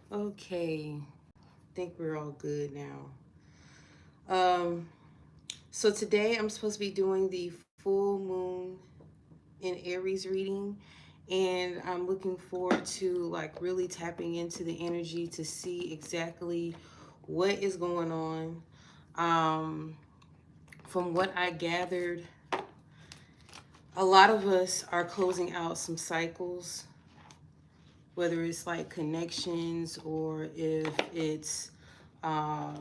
Okay, I think we're all good now. Um, so today I'm supposed to be doing the full moon in Aries reading, and I'm looking forward to like really tapping into the energy to see exactly what is going on. Um, from what I gathered, a lot of us are closing out some cycles, whether it's like connections or if it's uh,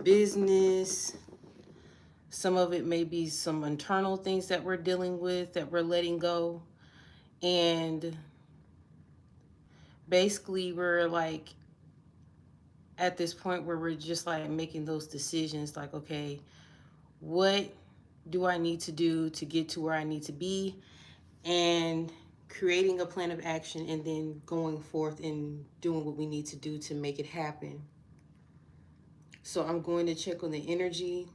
business. Some of it may be some internal things that we're dealing with that we're letting go. And basically, we're like at this point where we're just like making those decisions like, okay, what do I need to do to get to where I need to be? And creating a plan of action and then going forth and doing what we need to do to make it happen. So I'm going to check on the energy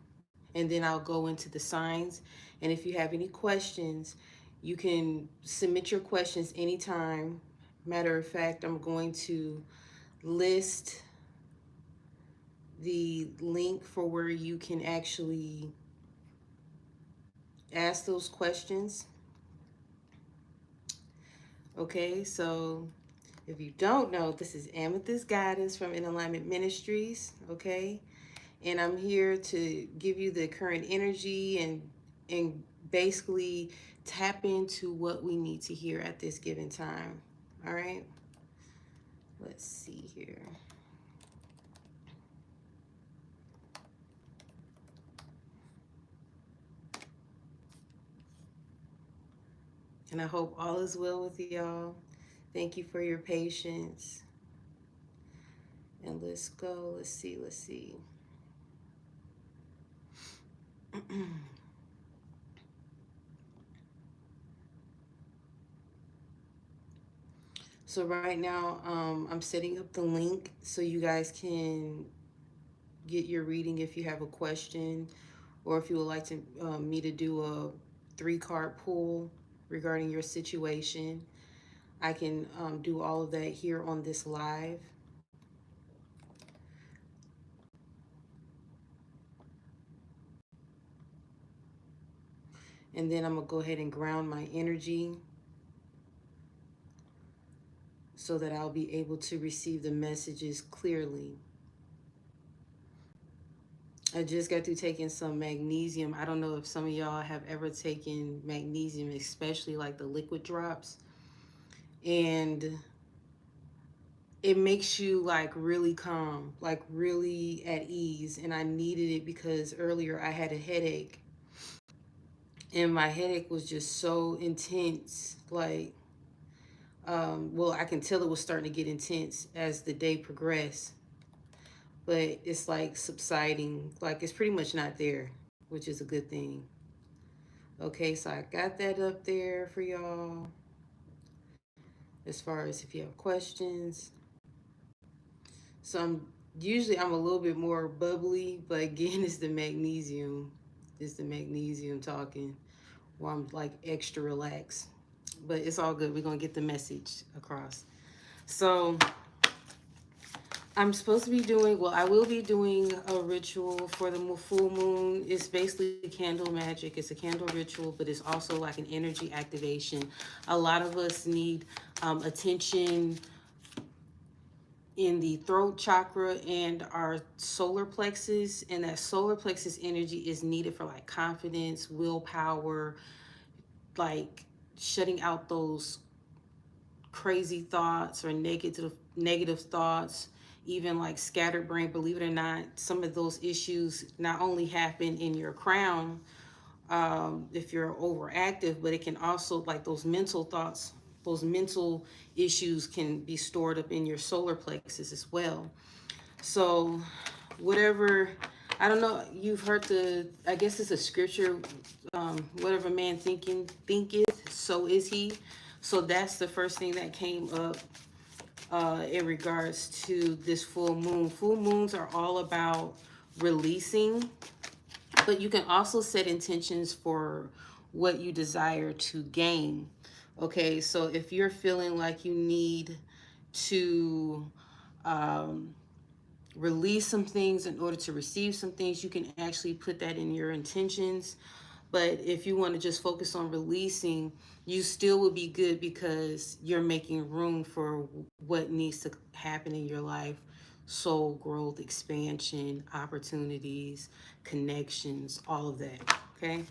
and then I'll go into the signs. And if you have any questions, you can submit your questions anytime. Matter of fact, I'm going to list the link for where you can actually ask those questions. Okay, so if you don't know, this is Amethyst Guidance from InAlignment Ministries. Okay, and I'm here to give you the current energy and basically tap into what we need to hear at this given time. All right, let's see here. And I hope all is well with y'all. Thank you for your patience. And let's go. Let's see. Let's see. So right now, I'm setting up the link so you guys can get your reading if you have a question, or if you would like to me to do a 3-card pull regarding your situation. I can do all of that here on this live. And then I'm going to go ahead and ground my energy so that I'll be able to receive the messages clearly. I just got through taking some magnesium. I don't know if some of y'all have ever taken magnesium, especially like the liquid drops. And it makes you like really calm, like really at ease. And I needed it because earlier I had a headache and my headache was just so intense. Like, well, I can tell it was starting to get intense as the day progressed, but it's like subsiding, like it's pretty much not there, which is a good thing. Okay, so I got that up there for y'all as far as if you have questions. So I'm a little bit more bubbly, but again, it's the magnesium. It's the magnesium talking where I'm like extra relaxed. But it's all good. We're gonna get the message across. So I'm supposed to be doing, well, I will be doing a ritual for the full moon. It's basically candle magic. It's a candle ritual, but it's also like an energy activation. A lot of us need attention in the throat chakra and our solar plexus, and that solar plexus energy is needed for like confidence, willpower, like shutting out those crazy thoughts or negative thoughts, even like scattered brain. Believe it or not, some of those issues not only happen in your crown, if you're overactive, but it can also, like those mental thoughts, those mental issues can be stored up in your solar plexus as well. So whatever, I don't know, you've heard I guess it's a scripture, whatever man thinketh, so is he. So that's the first thing that came up in regards to this full moon. Full moons are all about releasing, but you can also set intentions for what you desire to gain. Okay, so if you're feeling like you need to release some things in order to receive some things, you can actually put that in your intentions. But if you want to just focus on releasing, you still will be good because you're making room for what needs to happen in your life: soul growth, expansion, opportunities, connections, all of that. Okay.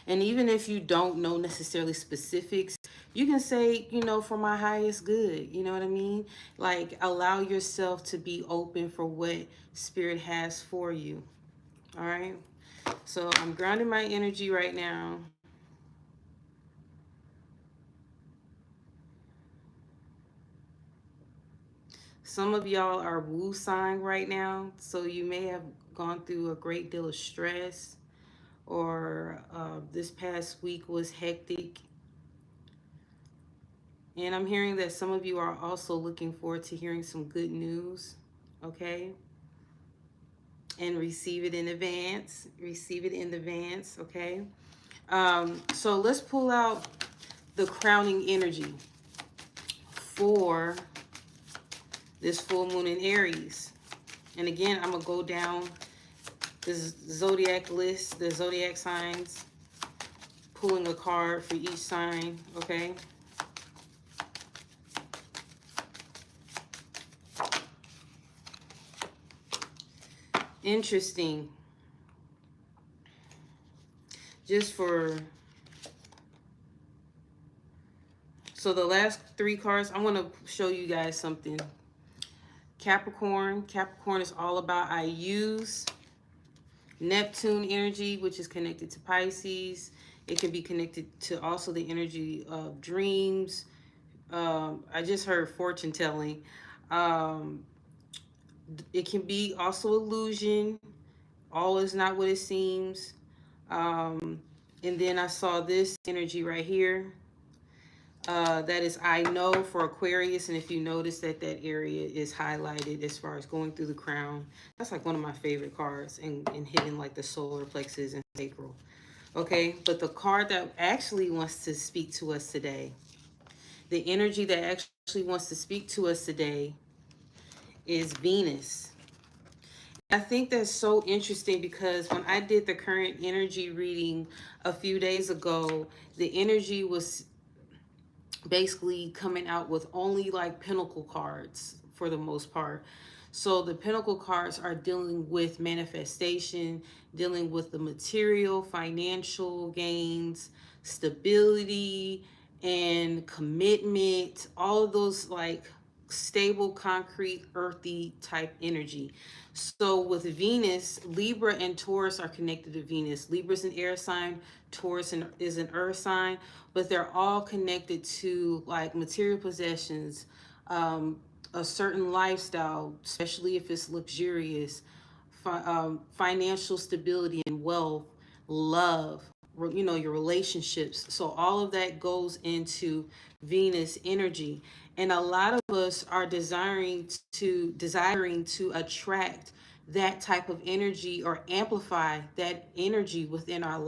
And even if you don't know necessarily specifics, you can say, for my highest good. You know what I mean? Like, allow yourself to be open for what Spirit has for you. All right. So I'm grounding my energy right now. Some of y'all are woo sign right now. So you may have gone through a great deal of stress, or this past week was hectic. And I'm hearing that some of you are also looking forward to hearing some good news. Okay. And receive it in advance. Receive it in advance. Okay. So let's pull out the crowning energy for this full moon in Aries. And again, I'm going to go down this zodiac list, the zodiac signs, pulling a card for each sign. Okay. Interesting. Just for, so the last three cards, I want to show you guys something. Capricorn. Capricorn is all about I use. Neptune energy, which is connected to Pisces. It can be connected to also the energy of dreams. I just heard fortune telling. Um, it can be also illusion. All is not what it seems. Um, and then I saw this energy right here. That is I know for Aquarius. And if you notice that that area is highlighted as far as going through the crown, that's like one of my favorite cards, and hitting like the solar plexus and sacral. Okay, but the card that actually wants to speak to us today, the energy that actually wants to speak to us today is Venus. I think that's so interesting because when I did the current energy reading a few days ago, the energy was basically coming out with only like pentacle cards for the most part. So the pentacle cards are dealing with manifestation, dealing with the material, financial gains, stability, and commitment, all of those like stable, concrete, earthy type energy. So with Venus, Libra and Taurus are connected to Venus. Libra's an air sign, Taurus is an earth sign, but they're all connected to like material possessions, a certain lifestyle, especially if it's luxurious, financial stability and wealth, love, your relationships. So all of that goes into Venus energy. And a lot of us are desiring to attract that type of energy or amplify that energy within our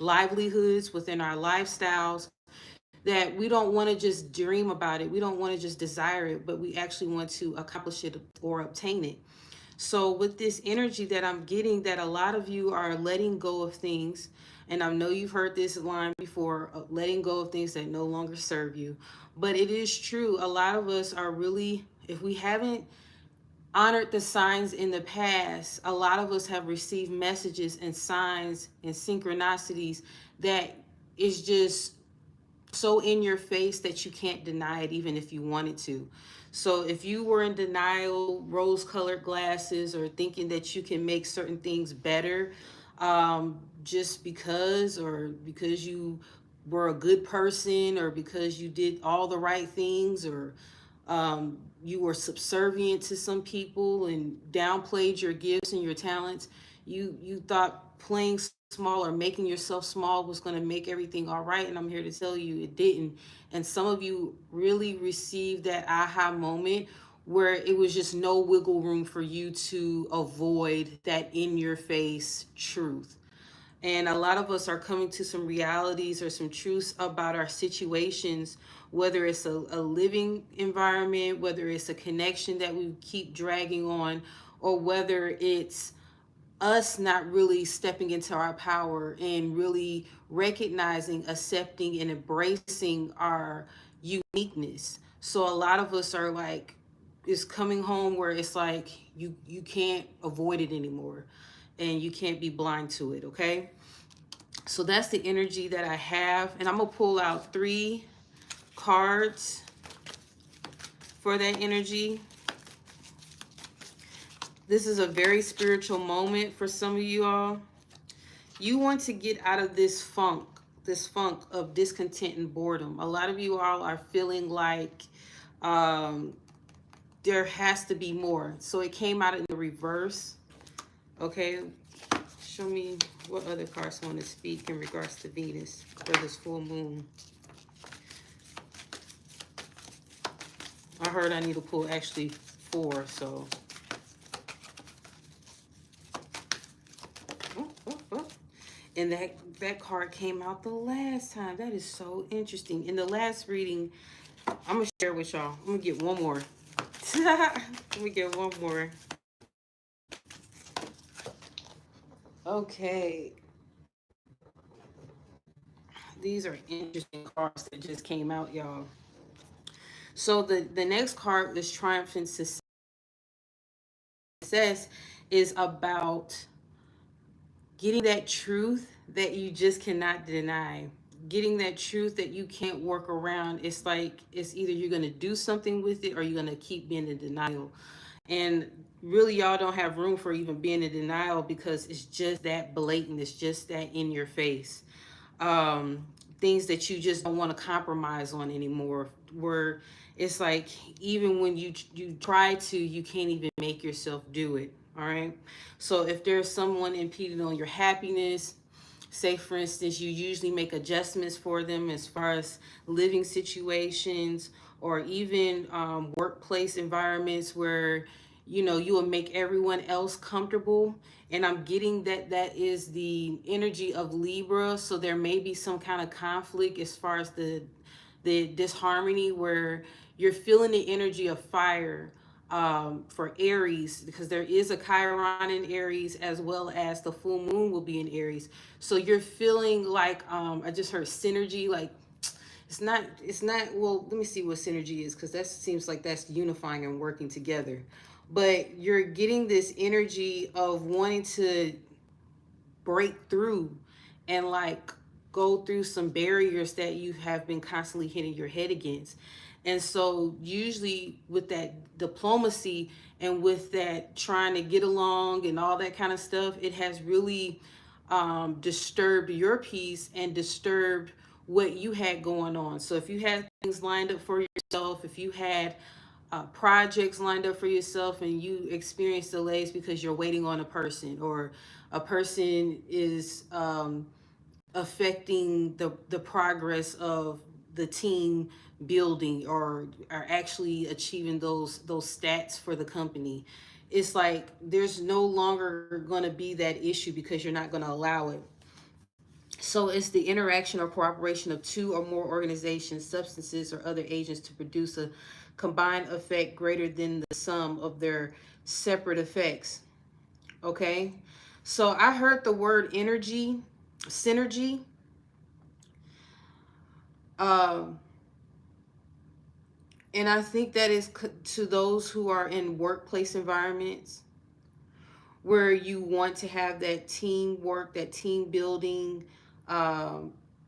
livelihoods, within our lifestyles, that we don't want to just dream about it. We don't want to just desire it, but we actually want to accomplish it or obtain it. So with this energy that I'm getting, that a lot of you are letting go of things, and I know you've heard this line before, letting go of things that no longer serve you. But it is true. A lot of us are really, if we haven't honored the signs in the past, a lot of us have received messages and signs and synchronicities that is just so in your face that you can't deny it even if you wanted to. So if you were in denial, rose-colored glasses, or thinking that you can make certain things better, just because, or because you were a good person, or because you did all the right things, or you were subservient to some people and downplayed your gifts and your talents, you thought playing small or making yourself small was going to make everything all right, and I'm here to tell you it didn't. And some of you really received that aha moment where it was just no wiggle room for you to avoid that in your face truth. And a lot of us are coming to some realities or some truths about our situations, whether it's a living environment, whether it's a connection that we keep dragging on, or whether it's us not really stepping into our power and really recognizing, accepting, and embracing our uniqueness. So a lot of us are like, it's coming home where it's like you can't avoid it anymore and you can't be blind to it. Okay, so that's the energy that I have, and I'm gonna pull out 3 cards for that energy. This is a very spiritual moment for some of you all. You want to get out of this funk of discontent and boredom. A lot of you all are feeling like um, there has to be more. So it came out in the reverse. Okay, show me what other cards want to speak in regards to Venus for this full moon. I heard I need to pull actually 4, so. And that card came out the last time. That is so interesting. In the last reading, I'm going to share with y'all. I'm going to get one more. Let me get one more. Okay. These are interesting cards that just came out, y'all. So the next card, this Triumphant Success, is about getting that truth that you just cannot deny. Getting that truth that you can't work around. It's like, it's either you're going to do something with it or you're going to keep being in denial. And really, y'all don't have room for even being in denial because it's just that blatant. It's just that in your face. Um, Things that you just don't want to compromise on anymore. Where it's like, even when you try to, you can't even make yourself do it. All right. So if there's someone impeding on your happiness, say for instance, you usually make adjustments for them as far as living situations or even workplace environments where you will make everyone else comfortable. And I'm getting that that is the energy of Libra, so there may be some kind of conflict as far as the disharmony where you're feeling the energy of fire for Aries, because there is a Chiron in Aries as well as the full moon will be in Aries. So you're feeling like I just heard synergy, like it's not well, let me see what synergy is, because that seems like that's unifying and working together. But you're getting this energy of wanting to break through and like go through some barriers that you have been constantly hitting your head against. And so usually with that diplomacy and with that trying to get along and all that kind of stuff, it has really disturbed your peace and disturbed what you had going on. So if you had things lined up for yourself, if you had projects lined up for yourself and you experience delays because you're waiting on a person, or a person is affecting the progress of the team building, or are actually achieving those stats for the company, it's like there's no longer going to be that issue because you're not going to allow it. So it's the interaction or cooperation of 2 or more organizations, substances, or other agents to produce a combined effect greater than the sum of their separate effects. Okay? So I heard the word energy, synergy. Um, and I think that is to those who are in workplace environments where you want to have that teamwork, that team building,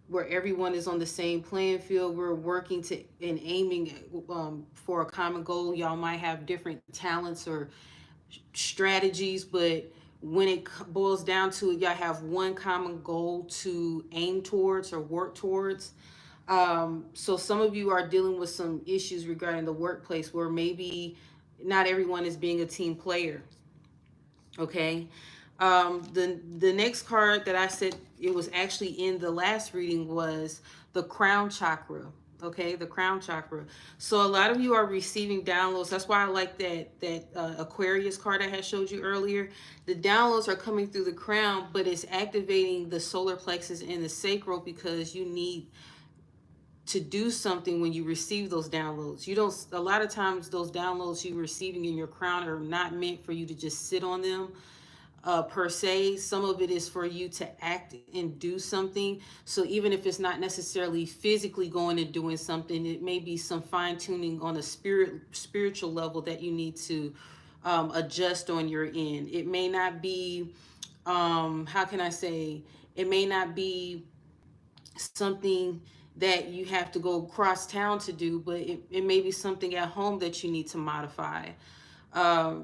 where everyone is on the same playing field. We're working to and aiming for a common goal. Y'all might have different talents or strategies, but when it boils down to it, y'all have one common goal to aim towards or work towards. So some of you are dealing with some issues regarding the workplace where maybe not everyone is being a team player. Okay. The next card that I said it was actually in the last reading was the crown chakra. Okay, the crown chakra. So a lot of you are receiving downloads. That's why I like that Aquarius card I had showed you earlier. The downloads are coming through the crown, but it's activating the solar plexus and the sacral, because you need to do something when you receive those downloads. You don't, a lot of times those downloads you're receiving in your crown are not meant for you to just sit on them per se. Some of it is for you to act and do something. So even if it's not necessarily physically going and doing something, it may be some fine tuning on a spiritual level that you need to adjust on your end. It may not be, how can I say, it may not be something that you have to go cross town to do, but it may be something at home that you need to modify.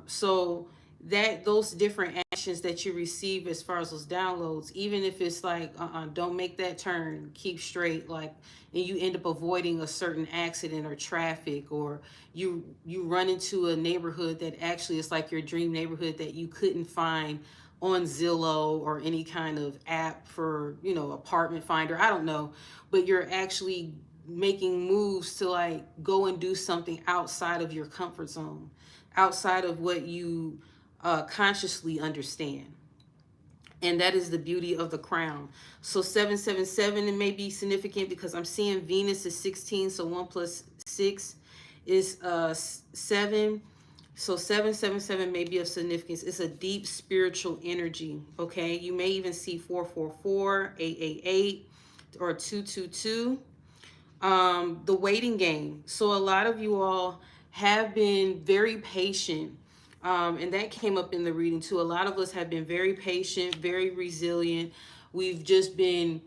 So that those different actions that you receive as far as those downloads, even if it's like, don't make that turn, keep straight, like, and you end up avoiding a certain accident or traffic, or you run into a neighborhood that actually is like your dream neighborhood that you couldn't find on Zillow or any kind of app for, apartment finder, I don't know, but you're actually making moves to like go and do something outside of your comfort zone, outside of what you consciously understand. And that is the beauty of the crown. So 777, it may be significant because I'm seeing Venus is 16, so 1 plus 6 is 7. So 777 may be of significance. It's a deep spiritual energy, okay? You may even see 444, 888, or 222. The waiting game. So a lot of you all have been very patient. And that came up in the reading too. A lot of us have been very patient, very resilient. We've just been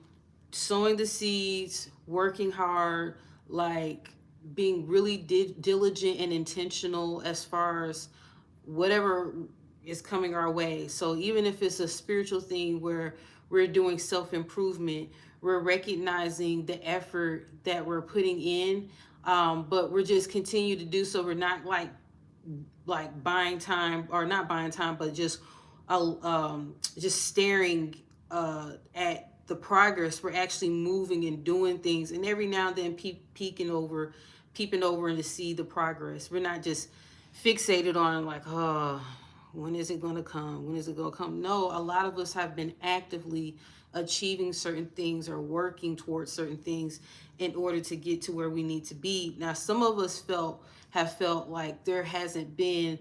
sowing the seeds, working hard, like being really diligent and intentional as far as whatever is coming our way. So even if it's a spiritual thing where we're doing self-improvement, we're recognizing the effort that we're putting in, but we're just continue to do so. We're not like buying time, or not buying time, but just staring at the progress. We're actually moving and doing things, and every now and then peeping over and to see the progress. We're not just fixated on like, oh, when is it going to come? When is it going to come? No, a lot of us have been actively achieving certain things or working towards certain things in order to get to where we need to be. Now, some of us have felt like there hasn't been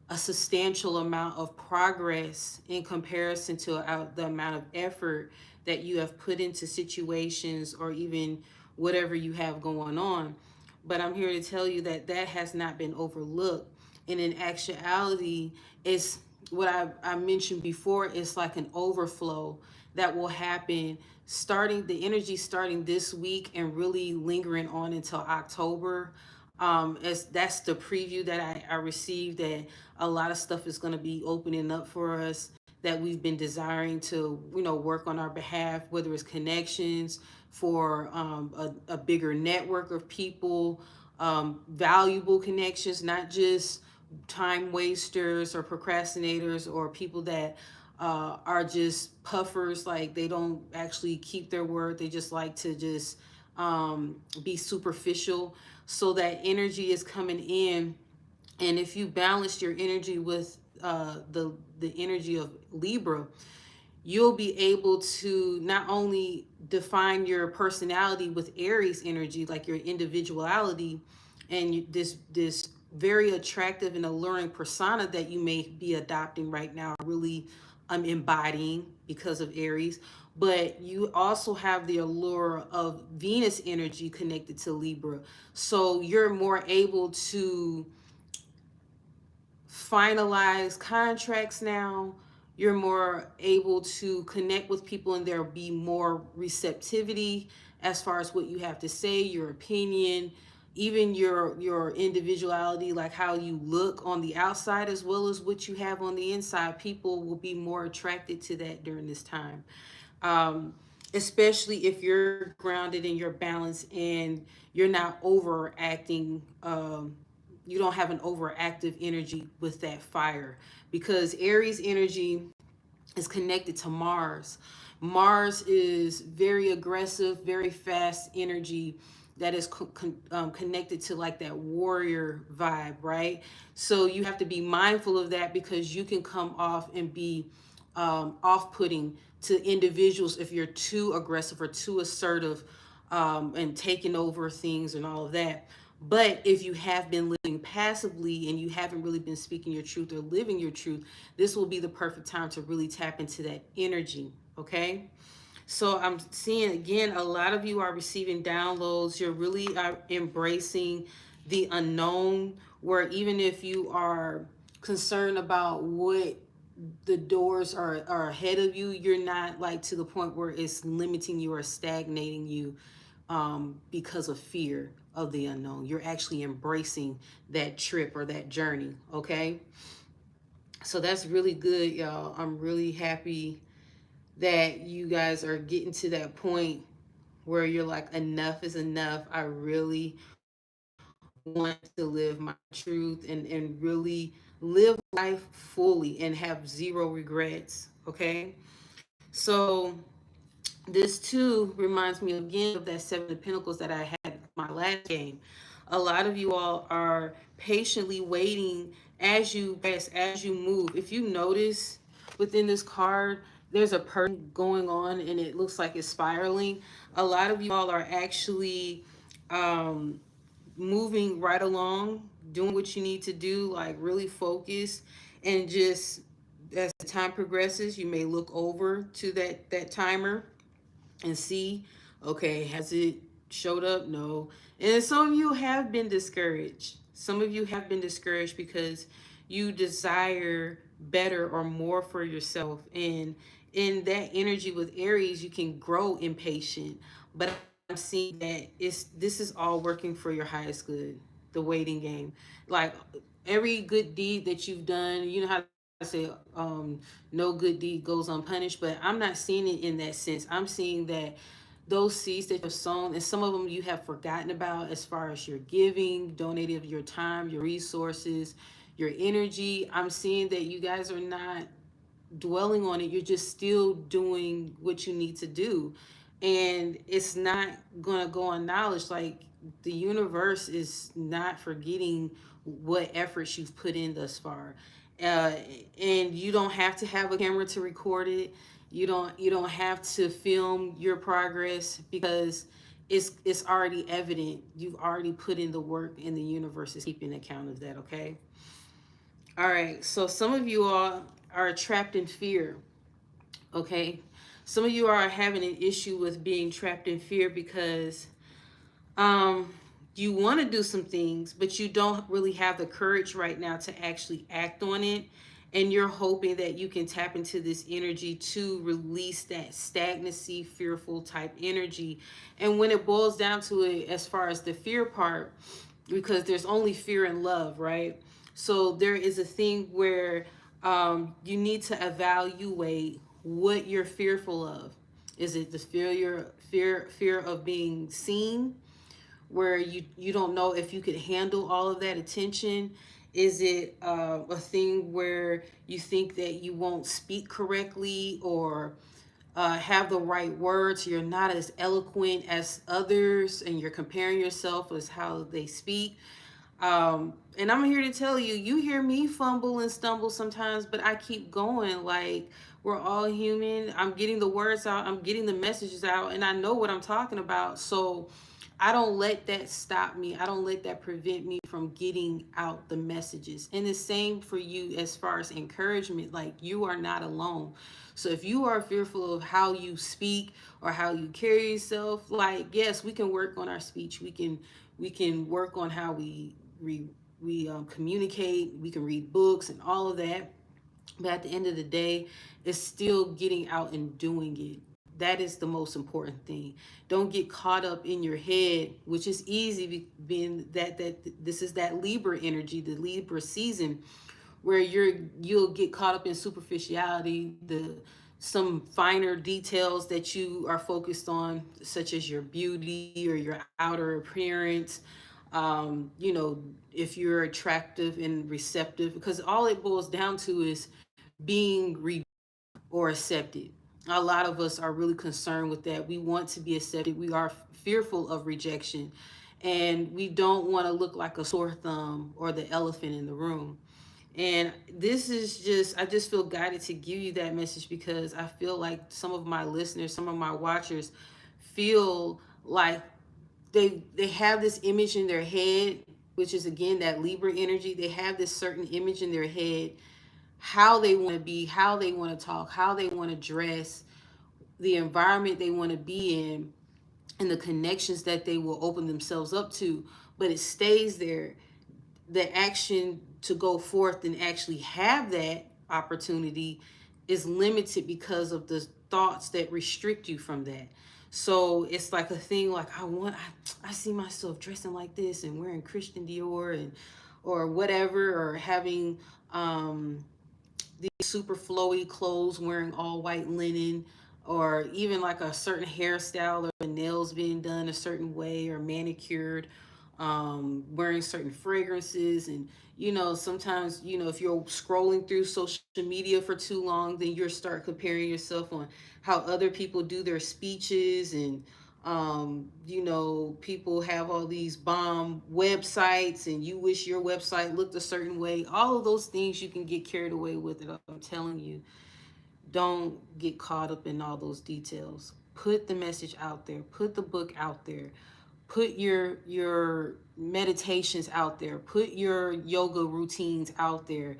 a substantial amount of progress in comparison to the amount of effort that you have put into situations or even whatever you have going on. But I'm here to tell you that that has not been overlooked. And in actuality, it's what I mentioned before. It's like an overflow that will happen starting, the energy starting this week and really lingering on until October. As that's the preview that I received, that a lot of stuff is going to be opening up for us that we've been desiring to, work on our behalf, whether it's connections for a bigger network of people, valuable connections, not just time wasters or procrastinators or people that are just puffers, like they don't actually keep their word. They just like to just be superficial. So that energy is coming in, and if you balance your energy with the energy of Libra, you'll be able to not only define your personality with Aries energy, like your individuality, and this very attractive and alluring persona that you may be adopting right now, really embodying because of Aries. But you also have the allure of Venus energy connected to Libra. So you're more able to finalize contracts now. You're more able to connect with people, and there'll be more receptivity as far as what you have to say, your opinion, even your individuality, like how you look on the outside as well as what you have on the inside. People will be more attracted to that during this time. Um, Especially if you're grounded in your balance and you're not overacting, you don't have an overactive energy with that fire, because Aries energy is connected to Mars. Mars is very aggressive, very fast energy that is connected to like that warrior vibe, right? So you have to be mindful of that, because you can come off and be off-putting to individuals if you're too aggressive or too assertive, and taking over things and all of that. But if you have been living passively and you haven't really been speaking your truth or living your truth, this will be the perfect time to really tap into that energy. Okay. So I'm seeing again, a lot of you are receiving downloads. You're really embracing the unknown, where even if you are concerned about what the doors are ahead of you, you're not like to the point where it's limiting you or stagnating you, because of fear of the unknown. You're actually embracing that trip or that journey. Okay. So that's really good, y'all. I'm really happy that you guys are getting to that point where you're like, enough is enough. I really want to live my truth and really live life fully and have zero regrets. Okay. So this too reminds me again of that Seven of Pentacles that I had my last game. A lot of you all are patiently waiting as you move. If you notice within this card, there's a person going on and it looks like it's spiraling. A lot of you all are actually um, moving right along, doing what you need to do, like really focus, and just as the time progresses, you may look over to that timer and see, okay, has it showed up? No. And some of you have been discouraged. Some of you have been discouraged because you desire better or more for yourself. And in that energy with Aries, you can grow impatient. But I'm seeing that this is all working for your highest good, the waiting game. Like every good deed that you've done, you know how to say, no good deed goes unpunished, but I'm not seeing it in that sense. I'm seeing that those seeds that you've sown, and some of them you have forgotten about, as far as your giving, donated your time, your resources, your energy. I'm seeing that you guys are not dwelling on it. You're just still doing what you need to do. And it's not going to go unacknowledged. Like, the universe is not forgetting what efforts you've put in thus far. Uh, and you don't have to have a camera to record it. You don't have to film your progress, because it's already evident. You've already put in the work, and the universe is keeping account of that. Okay. All right. So some of you all are trapped in fear. Okay. Some of you are having an issue with being trapped in fear because um you want to do some things, but you don't really have the courage right now to actually act on it. And you're hoping that you can tap into this energy to release that stagnancy, fearful type energy. And when it boils down to it, as far as the fear part, because there's only fear and love, right? So there is a thing where you need to evaluate what you're fearful of. Is it the fear of being seen, where you don't know if you could handle all of that attention? Is it a thing where you think that you won't speak correctly, or have the right words? You're not as eloquent as others, and you're comparing yourself as how they speak. And I'm here to tell you, you hear me fumble and stumble sometimes, but I keep going. Like, we're all human. I'm getting the words out, I'm getting the messages out, and I know what I'm talking about. So I don't let that stop me. I don't let that prevent me from getting out the messages. And the same for you as far as encouragement. Like, you are not alone. So if you are fearful of how you speak or how you carry yourself, like, yes, we can work on our speech. We can work on how we communicate. We can read books and all of that. But at the end of the day, it's still getting out and doing it. That is the most important thing. Don't get caught up in your head, which is easy, being that this is that Libra energy, the Libra season, where you'll get caught up in superficiality, the some finer details that you are focused on, such as your beauty or your outer appearance. If you're attractive and receptive, because all it boils down to is being or accepted. A lot of us are really concerned with that. We want to be accepted. We are fearful of rejection. And we don't want to look like a sore thumb or the elephant in the room. And this is just, I just feel guided to give you that message because I feel like some of my listeners, some of my watchers feel like they have this image in their head, which is again that Libra energy. They have this certain image in their head, how they want to be, how they want to talk, how they want to dress, the environment they want to be in, and the connections that they will open themselves up to. But it stays there. The action to go forth and actually have that opportunity is limited because of the thoughts that restrict you from that. So it's like a thing like I see myself dressing like this and wearing Christian Dior and or whatever, or having these super flowy clothes, wearing all white linen, or even like a certain hairstyle or nails being done a certain way or manicured, wearing certain fragrances. And sometimes if you're scrolling through social media for too long, then you'll start comparing yourself on how other people do their speeches. And people have all these bomb websites and you wish your website looked a certain way. All of those things you can get carried away with it. I'm telling you, don't get caught up in all those details. Put the message out there, put the book out there, put your meditations out there, put your yoga routines out there,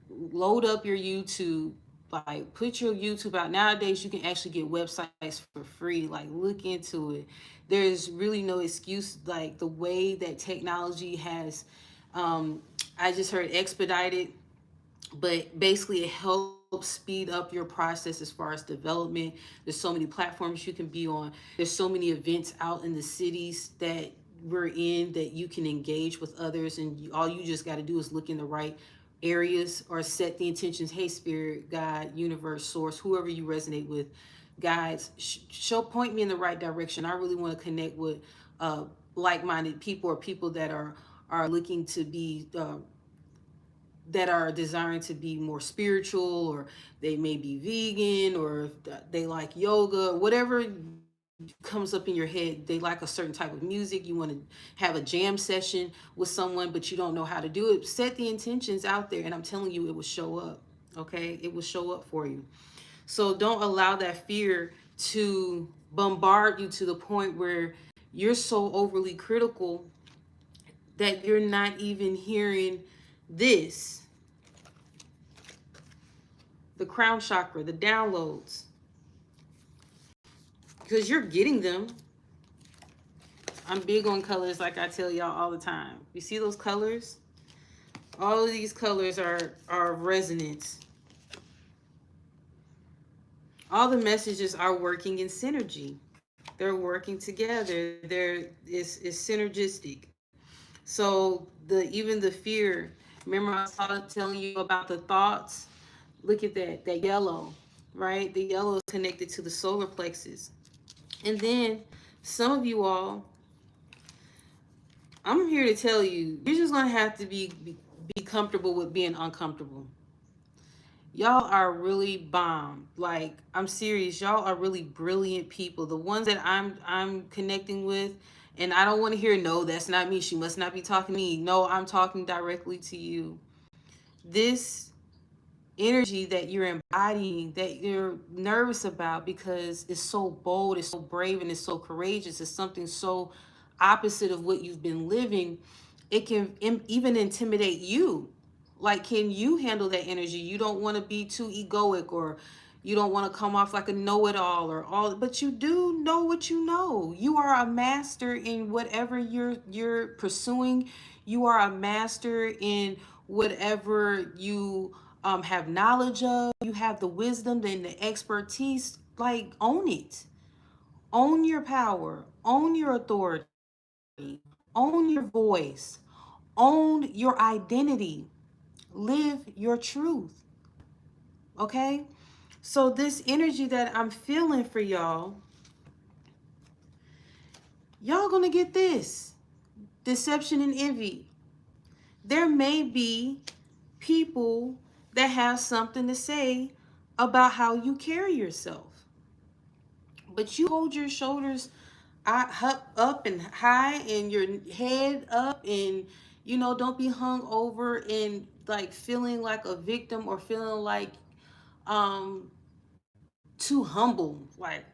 load up your YouTube. Like, put your YouTube out. Nowadays you can actually get websites for free. Like, look into it. There's really no excuse. Like, the way that technology has, I just heard expedited, but basically it helps speed up your process as far as development. There's so many platforms you can be on. There's so many events out in the cities that we're in that you can engage with others, and all you just got to do is look in the right areas or set the intentions. Hey, spirit, God, universe, source, whoever you resonate with, guides, show, point me in the right direction. I really want to connect with like-minded people, or people that are looking to be that are desiring to be more spiritual, or they may be vegan, or they like yoga, whatever comes up in your head. They like a certain type of music. You want to have a jam session with someone, but you don't know how to do it. Set the intentions out there, and I'm telling you, it will show up. Okay, it will show up for you. So don't allow that fear to bombard you to the point where you're so overly critical that you're not even hearing this, the crown chakra, the downloads, because you're getting them. I'm big on colors, like I tell y'all all the time. You see those colors? All of these colors are resonance. All the messages are working in synergy. They're working together. It's synergistic. So even the fear. Remember I was telling you about the thoughts. Look at that yellow, right? The yellow is connected to the solar plexus. And then some of you all, I'm here to tell you, you're just gonna have to be comfortable with being uncomfortable. Y'all are really bomb. Like, I'm serious. Y'all are really brilliant people. The ones that I'm connecting with, and I don't want to hear, no, that's not me. She must not be talking to me. No, I'm talking directly to you. This energy that you're embodying, that you're nervous about because it's so bold, it's so brave, and it's so courageous, it's something so opposite of what you've been living, it can even intimidate you. Like, can you handle that energy? You don't want to be too egoic, or you don't want to come off like a know-it-all, or all, but you do know what you know. You are a master in whatever you're pursuing. You are a master in whatever you have knowledge of. You have the wisdom and the expertise. Like, own it. Own your power. Own your authority. Own your voice. Own your identity. Live your truth. Okay? So this energy that I'm feeling for y'all gonna get this. Deception and envy. There may be people that have something to say about how you carry yourself. but you hold your shoulders up and high, and your head up, and don't be hung over and like feeling like a victim, or feeling like um too humble. Like,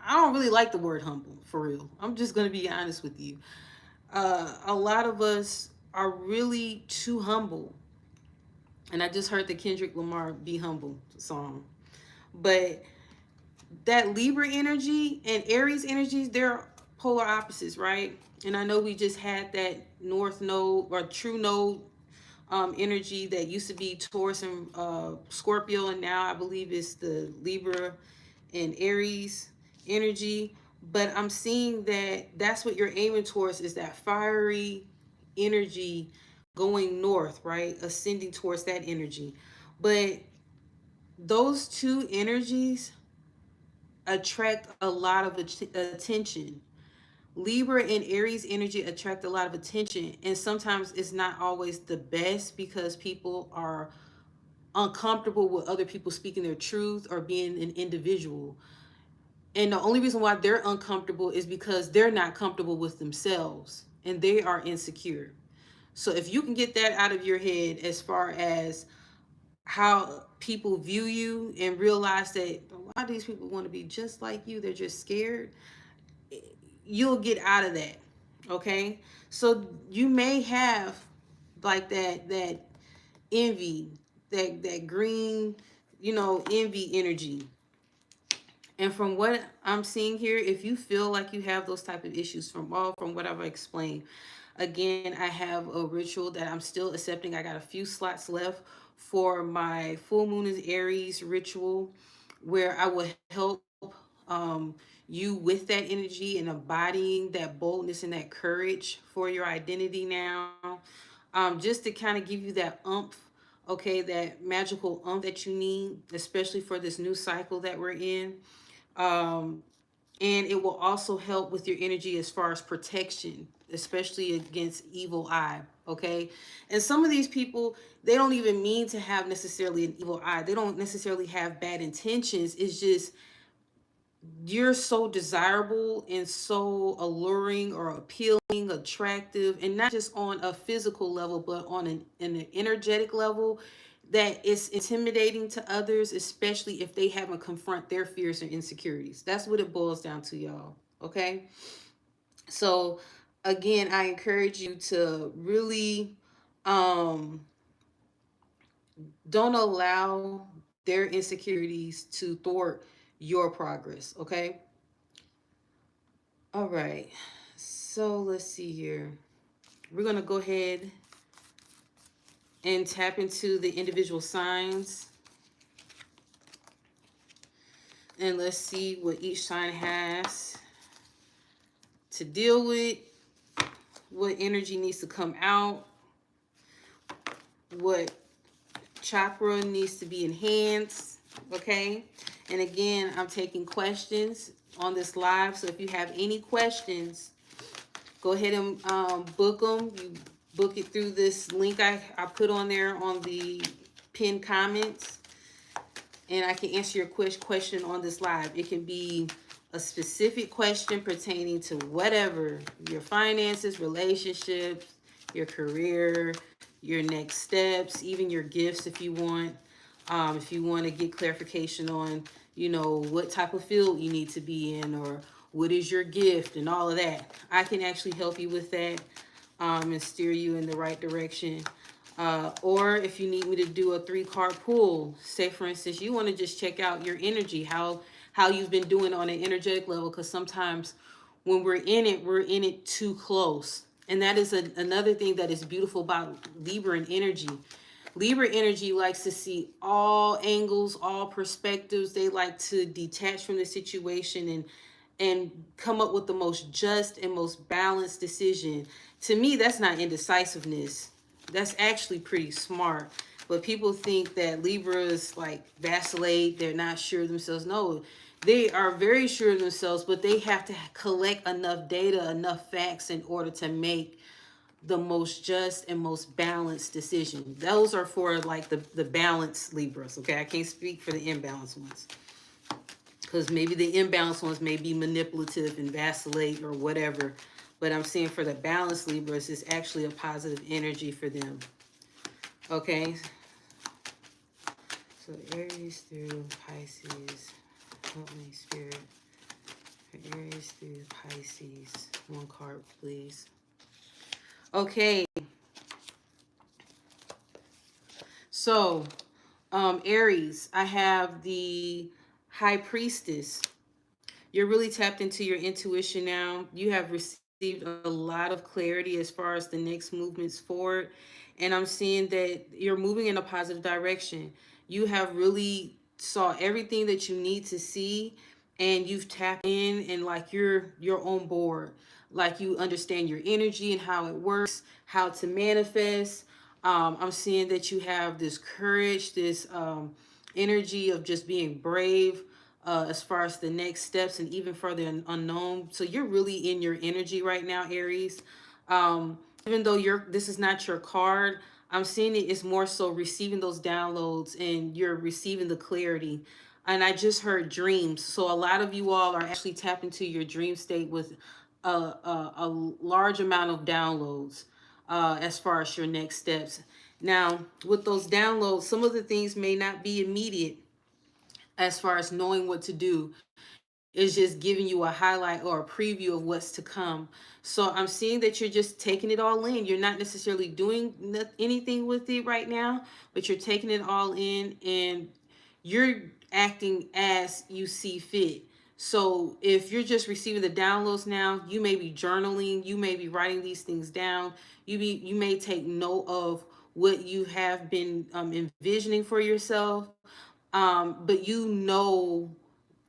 I don't really like the word humble, for real. I'm just gonna be honest with you. A lot of us are really too humble, and I just heard the Kendrick Lamar "Be Humble" song. But that Libra energy and Aries energies, they're polar opposites, right? And I know we just had that North Node or True Node energy that used to be Taurus and Scorpio, and now I believe it's the Libra and Aries energy. But I'm seeing that that's what you're aiming towards, is that fiery energy going north, right? Ascending towards that energy. But those two energies attract a lot of attention. Libra and Aries energy attract a lot of attention, and sometimes it's not always the best because people are uncomfortable with other people speaking their truth or being an individual. And the only reason why they're uncomfortable is because they're not comfortable with themselves and they are insecure. So if you can get that out of your head as far as how people view you, and realize that a lot of these people want to be just like you, they're just scared, you'll get out of that. Okay? So you may have like that envy, that green, envy energy. And from what I'm seeing here, if you feel like you have those type of issues, from what I've explained, again, I have a ritual that I'm still accepting. I got a few slots left for my full moon is Aries ritual, where I will help you with that energy and embodying that boldness and that courage for your identity now. Just to kind of give you that umph, okay, that magical umph that you need, especially for this new cycle that we're in. Um, and it will also help with your energy as far as protection, especially against evil eye. Okay. And some of these people, they don't even mean to have necessarily an evil eye. They don't necessarily have bad intentions. It's just you're so desirable and so alluring or appealing, attractive, and not just on a physical level, but on an energetic level, that it's intimidating to others, especially if they haven't confront their fears and insecurities. That's what it boils down to, y'all. Okay. So again, I encourage you to really um don't allow their insecurities to thwart your progress. Okay. All right. So let's see here. We're going to go ahead and tap into the individual signs. And let's see what each sign has to deal with, what energy needs to come out, what chakra needs to be enhanced. Okay. And again, I'm taking questions on this live. So if you have any questions, go ahead and book them. You book it through this link I put on there on the pinned comments. And I can answer your question on this live. It can be a specific question pertaining to whatever, your finances, relationships, your career, your next steps, even your gifts if you want. If you want to get clarification on, what type of field you need to be in, or what is your gift and all of that. I can actually help you with that and steer you in the right direction. Or if you need me to do a 3-card pull, say for instance, you want to just check out your energy, how you've been doing on an energetic level, because sometimes when we're in it too close. And that is another thing that is beautiful about Libra and energy. Libra energy likes to see all angles, all perspectives. They like to detach from the situation and come up with the most just and most balanced decision. To me, that's not indecisiveness. That's actually pretty smart. But people think that Libras like vacillate, they're not sure of themselves. No, they are very sure of themselves, but they have to collect enough data, enough facts in order to make the most just and most balanced decision. Those are for like the balanced Libras. Okay, I can't speak for the imbalanced ones. because maybe the imbalanced ones may be manipulative and vacillate or whatever. But I'm seeing for the balanced Libras, it's actually a positive energy for them. Okay. So Aries through Pisces. Help me, Spirit. For Aries through Pisces. One card, please. Okay. So, Aries, I have the High Priestess. You're really tapped into your intuition now. You have received a lot of clarity as far as the next movements forward. And I'm seeing that you're moving in a positive direction. You have really saw everything that you need to see, and you've tapped in, and like you're on board. Like you understand your energy and how it works, how to manifest. I'm seeing that you have this courage, this energy of just being brave, as far as the next steps and even further unknown. So you're really in your energy right now, Aries. Even though this is not your card, I'm seeing it is more so receiving those downloads, and you're receiving the clarity. And I just heard dreams. So a lot of you all are actually tapping into your dream state with a large amount of downloads, as far as your next steps. Now, with those downloads, some of the things may not be immediate as far as knowing what to do. Is just giving you a highlight or a preview of what's to come. So I'm seeing that you're just taking it all in. You're not necessarily doing anything with it right now, but you're taking it all in, and you're acting as you see fit. So if you're just receiving the downloads now, you may be journaling, you may be writing these things down. You may take note of what you have been envisioning for yourself. But you know,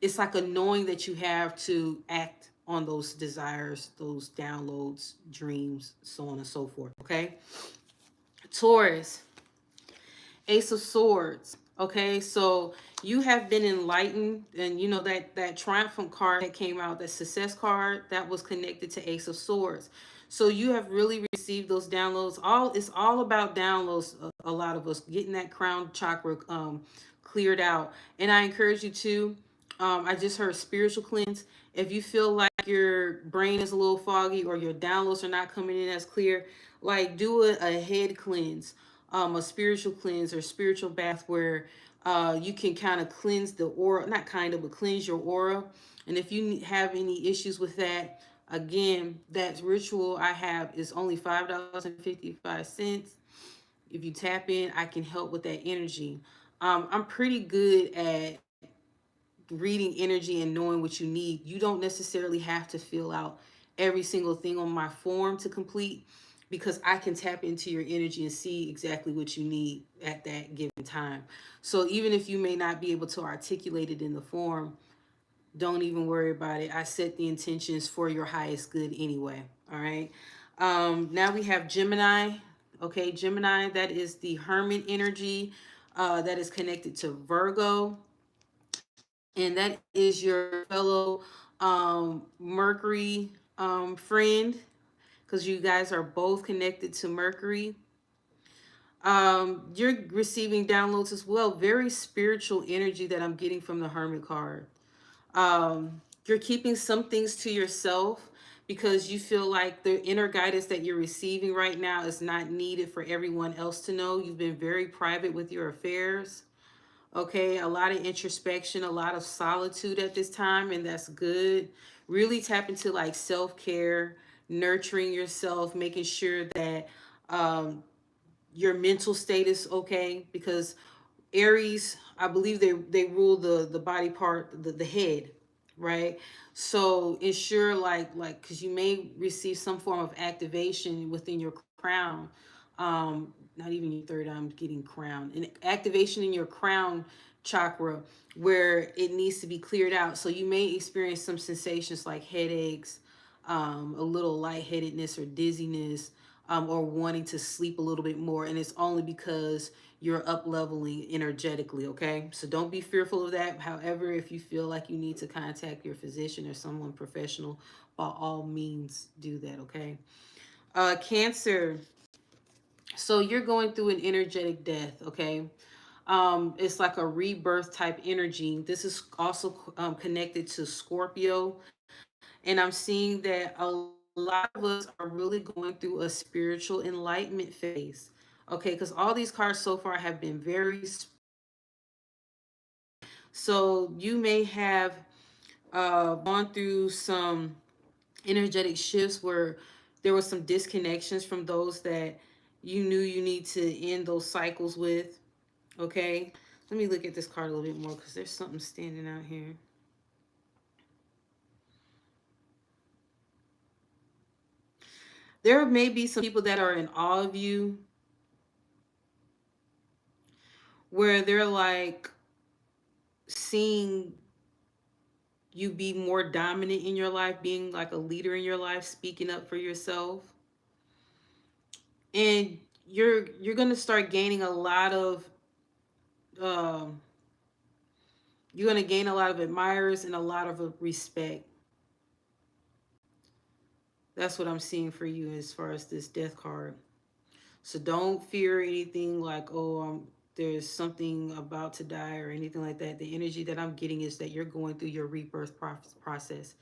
it's like a knowing that you have to act on those desires, those downloads, dreams, so on and so forth. Okay. Taurus, Ace of Swords. Okay, so you have been enlightened, and you know that triumphant card that came out, that success card, that was connected to Ace of Swords. So you have really received those downloads. It's all about downloads. A lot of us getting that crown chakra cleared out, and I encourage you to. I just heard spiritual cleanse. If you feel like your brain is a little foggy or your downloads are not coming in as clear, like do a head cleanse, a spiritual cleanse or spiritual bath where you can kind of cleanse the aura, not kind of, but cleanse your aura. And if you have any issues with that, again, that ritual I have is only $5.55. If you tap in, I can help with that energy. I'm pretty good at reading energy and knowing what you need. You don't necessarily have to fill out every single thing on my form to complete, because I can tap into your energy and see exactly what you need at that given time. So even if you may not be able to articulate it in the form, don't even worry about it. I set the intentions for your highest good anyway. All right. Now we have Gemini. Okay, Gemini, that is the Hermit energy, that is connected to Virgo, and that is your fellow Mercury friend, because you guys are both connected to Mercury. You're receiving downloads as well. Very spiritual energy that I'm getting from the Hermit card. You're keeping some things to yourself because you feel like the inner guidance that you're receiving right now is not needed for everyone else to know. You've been very private with your affairs. Okay, a lot of introspection, a lot of solitude at this time, and that's good. Really tap into like self-care, nurturing yourself, making sure that um, your mental state is okay, because Aries, I believe they rule the body part, the head, right? So ensure because you may receive some form of activation within your crown. Not even your third, I'm getting crown. An activation in your crown chakra where it needs to be cleared out. So you may experience some sensations like headaches, a little lightheadedness or dizziness, or wanting to sleep a little bit more. And it's only because you're up leveling energetically. Okay. So don't be fearful of that. However, if you feel like you need to contact your physician or someone professional, by all means do that. Okay. Cancer. So you're going through an energetic death. Okay. It's like a rebirth type energy. This is also connected to Scorpio. And I'm seeing that a lot of us are really going through a spiritual enlightenment phase. Okay, because all these cards so far have been very so you may have gone through some energetic shifts where there was some disconnections from those that you knew you need to end those cycles with. Okay, let me look at this card a little bit more because there's something standing out here. There may be some people that are in awe of you where they're like seeing you be more dominant in your life, being like a leader in your life, speaking up for yourself. And you're going to start gaining a lot of um you're going to gain a lot of admirers and a lot of respect. That's what I'm seeing for you as far as this death card. So don't fear anything like, oh, there's something about to die or anything like that. The energy that I'm getting is that you're going through your rebirth process.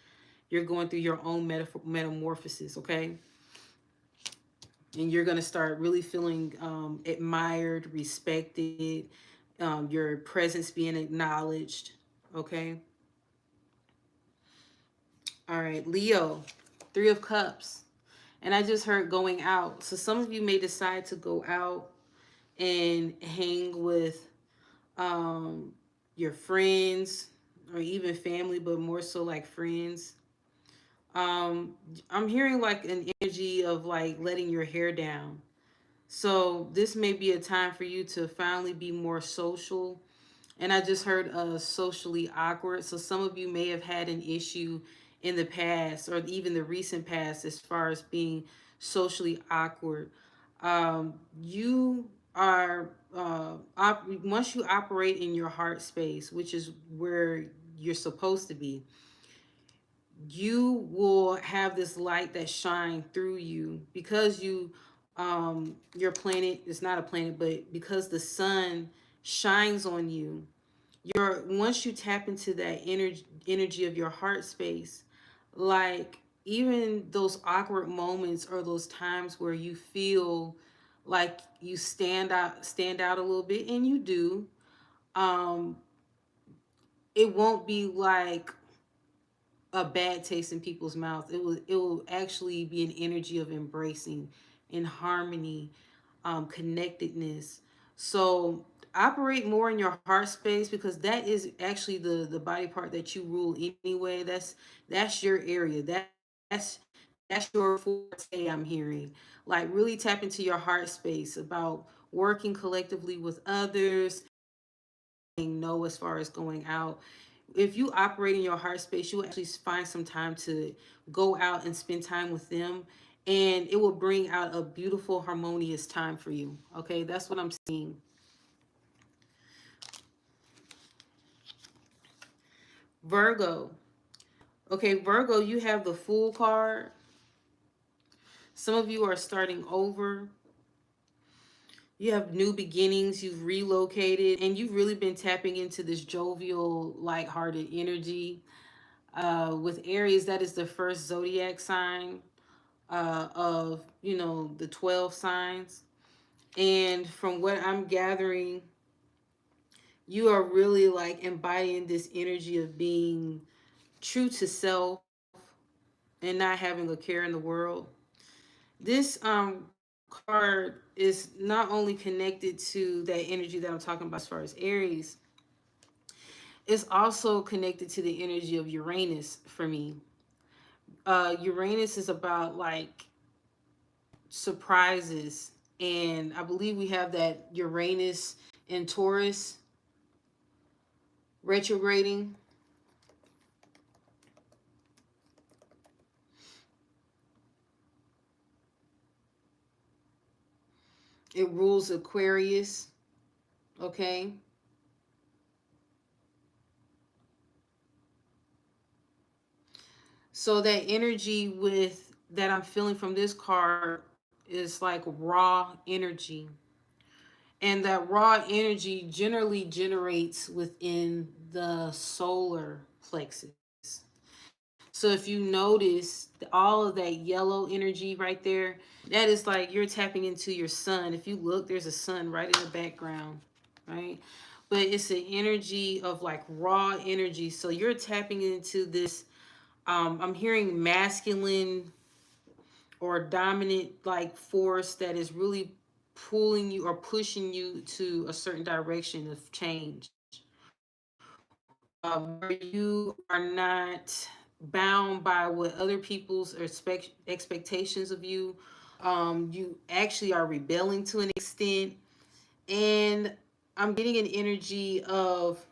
You're going through your own metamorphosis, okay? And you're going to start really feeling admired, respected, your presence being acknowledged, okay? All right, Leo, Three of Cups. And I just heard going out. So some of you may decide to go out and hang with um, your friends or even family, but more so like friends. Um, I'm hearing like an energy of like letting your hair down. So this may be a time for you to finally be more social. And I just heard socially awkward. So some of you may have had an issue in the past or even the recent past as far as being socially awkward. You are once you operate in your heart space, which is where you're supposed to be, you will have this light that shine through you because your planet is not a planet, but because the sun shines on you, your once you tap into that energy of your heart space, like even those awkward moments or those times where you feel like you stand out a little bit, and you do, um it won't be like a bad taste in people's mouth. It will actually be an energy of embracing in harmony, connectedness. So operate more in your heart space because that is actually the body part that you rule anyway. That's your area. That's your forte. I'm hearing like really tap into your heart space about working collectively with others, no as far as going out. If you operate in your heart space, you will actually find some time to go out and spend time with them, and it will bring out a beautiful harmonious time for you. Okay, that's what I'm seeing. Virgo. Okay, Virgo, you have the Fool card. Some of you are starting over. You have new beginnings, you've relocated, and you've really been tapping into this jovial, lighthearted energy. With Aries, that is the first zodiac sign of the 12 signs. And from what I'm gathering, you are really like embodying this energy of being true to self and not having a care in the world. This card is not only connected to that energy that I'm talking about as far as Aries, it's also connected to the energy of Uranus for me. Uranus is about like surprises, and I believe we have that Uranus in Taurus retrograding. It rules Aquarius, okay? So that energy with that I'm feeling from this card is like raw energy. And that raw energy generally generates within the solar plexus. So if you notice all of that yellow energy right there, that is like you're tapping into your sun. If you look, there's a sun right in the background, right? But it's an energy of like raw energy. So you're tapping into this, I'm hearing masculine or dominant like force that is really pulling you or pushing you to a certain direction of change, where you are not bound by what other people's expectations of you. You actually are rebelling to an extent. And I'm getting an energy of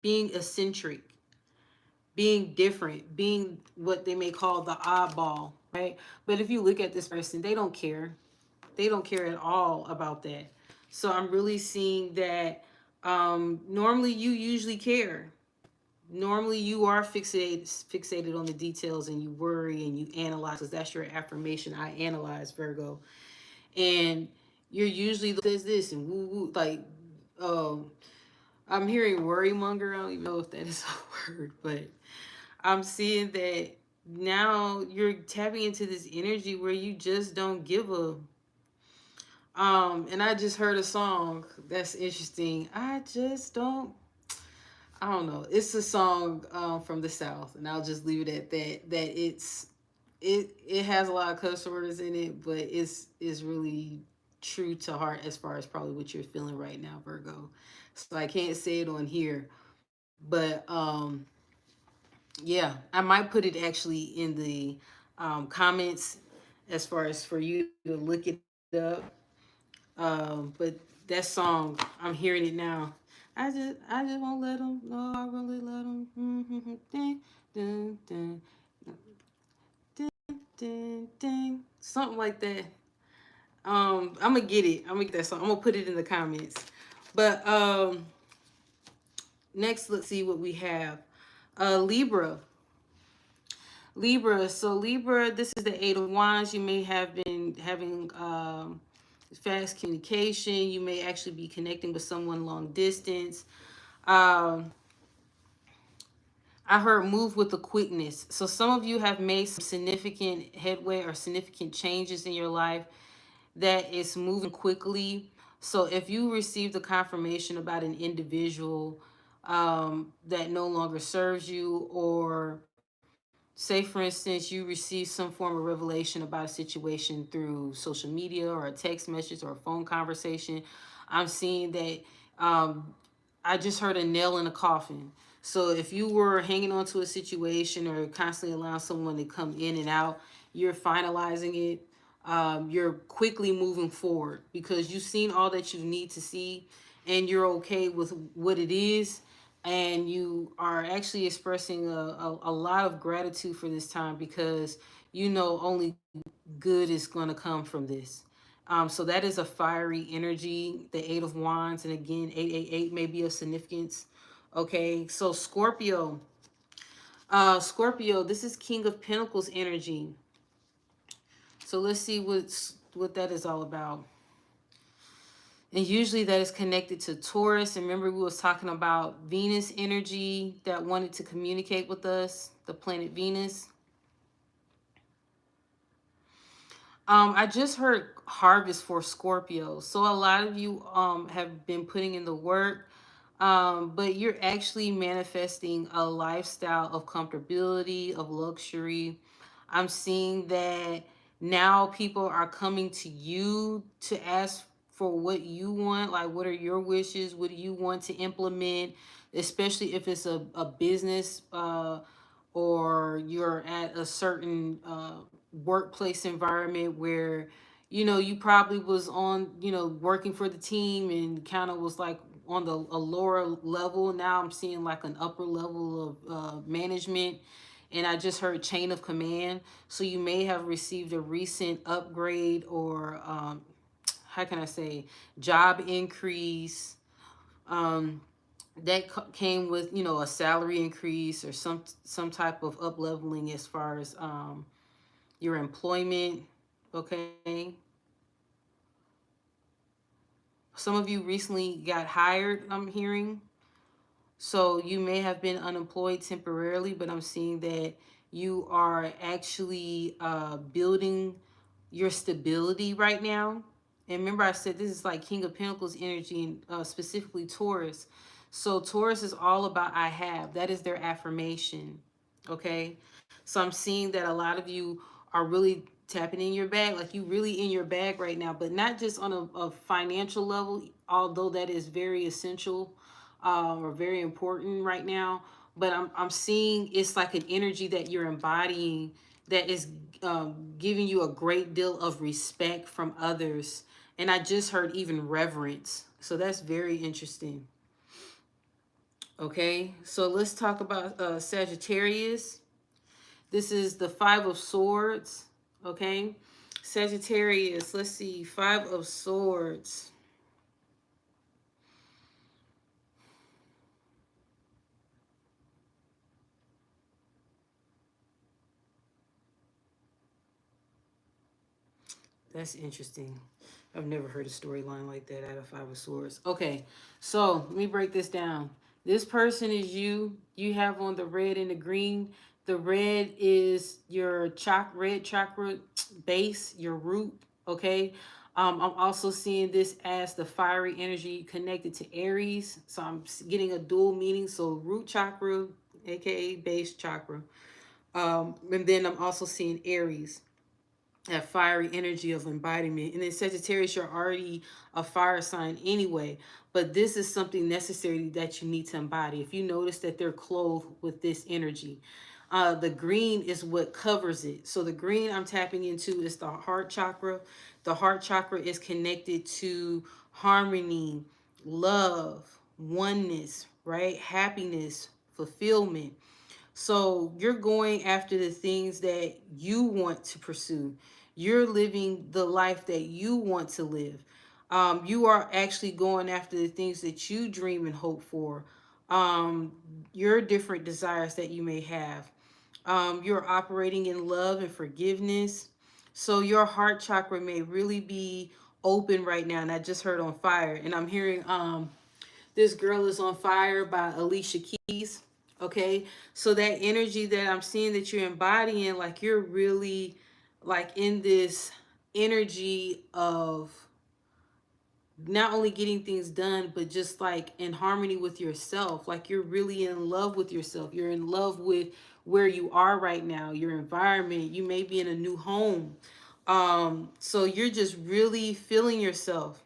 being eccentric, being different, being what they may call the oddball, right? But if you look at this person, they don't care. They don't care at all about that. So I'm really seeing that normally you usually care. Normally you are fixated on the details, and you worry and you analyze, because that's your affirmation. I analyze, Virgo. And you're usually says this and woo woo, like, um I'm hearing worry monger. I don't even know if that is a word, but I'm seeing that now you're tapping into this energy where you just don't give a and I just heard a song that's interesting. I don't know. It's a song from the South, and I'll just leave it at that. It has a lot of cuss words in it, but it's really true to heart as far as probably what you're feeling right now, Virgo. So I can't say it on here, but yeah, I might put it actually in the comments as far as for you to look it up. But that song, I'm hearing it now. I just won't let them know I really let them. Ding, ding, ding, ding, ding, something like that. I'm gonna get it. I'm gonna get that song. I'm gonna put it in the comments. But next, let's see what we have. Libra. Libra. So Libra, this is the Eight of Wands. You may have been having fast communication. You may actually be connecting with someone long distance. Um, I heard move with the quickness. So some of you have made some significant headway or significant changes in your life that is moving quickly. So if you received a confirmation about an individual that no longer serves you, or say for instance you received some form of revelation about a situation through social media or a text message or a phone conversation, I'm seeing that um, I just heard a nail in a coffin. So if you were hanging on to a situation or constantly allowing someone to come in and out, you're finalizing it. You're quickly moving forward because you've seen all that you need to see, and you're okay with what it is. And you are actually expressing a lot of gratitude for this time, because you know only good is going to come from this. So that is a fiery energy, the Eight of Wands. And again, 888 may be of significance. Okay, so Scorpio. Scorpio, this is King of Pentacles energy. So let's see what that is all about. And usually that is connected to Taurus. And remember, we was talking about Venus energy that wanted to communicate with us, the planet Venus. I just heard harvest for Scorpio. So a lot of you have been putting in the work, but you're actually manifesting a lifestyle of comfortability, of luxury. I'm seeing that now people are coming to you to ask for what you want, like what are your wishes, what do you want to implement, especially if it's a business, or you're at a certain workplace environment where you probably was on working for the team and kind of was like on a lower level. Now I'm seeing like an upper level of management, and I just heard chain of command. So you may have received a recent upgrade, or how can I say, job increase, um, that came with a salary increase, or some type of up leveling as far as your employment. Okay. Some of you recently got hired, I'm hearing. So you may have been unemployed temporarily, but I'm seeing that you are actually building your stability right now. And remember, I said this is like King of Pentacles energy, and specifically Taurus. So Taurus is all about I have. That is their affirmation. Okay. So I'm seeing that a lot of you are really tapping in your bag, like you really in your bag right now, but not just on a financial level, although that is very essential or very important right now. But I'm seeing it's like an energy that you're embodying that is giving you a great deal of respect from others. And I just heard even reverence. So that's very interesting. Okay, so let's talk about Sagittarius. This is the Five of Swords. Okay, Sagittarius, let's see, Five of Swords. That's interesting. I've never heard a storyline like that out of Five of Swords. Okay, so let me break this down. This person is you. You have on the red and the green. The red is your red chakra base, your root. Okay. I'm also seeing this as the fiery energy connected to Aries. So I'm getting a dual meaning. So root chakra, aka base chakra. And then I'm also seeing Aries, that fiery energy of embodiment. And then Sagittarius, you're already a fire sign anyway, but this is something necessary that you need to embody. If you notice that they're clothed with this energy, the green is what covers it. So the green I'm tapping into is the heart chakra. The heart chakra is connected to harmony, love, oneness, right? Happiness, fulfillment. So you're going after the things that you want to pursue. You're living the life that you want to live. You are actually going after the things that you dream and hope for. Um, your different desires that you may have. You're operating in love and forgiveness. So your heart chakra may really be open right now. And I just heard on fire. And I'm hearing This Girl Is on Fire by Alicia Keys. Okay. So that energy that I'm seeing that you're embodying, like you're really like in this energy of not only getting things done, but just like in harmony with yourself. Like you're really in love with yourself. You're in love with where you are right now, your environment. You may be in a new home. So you're just really feeling yourself.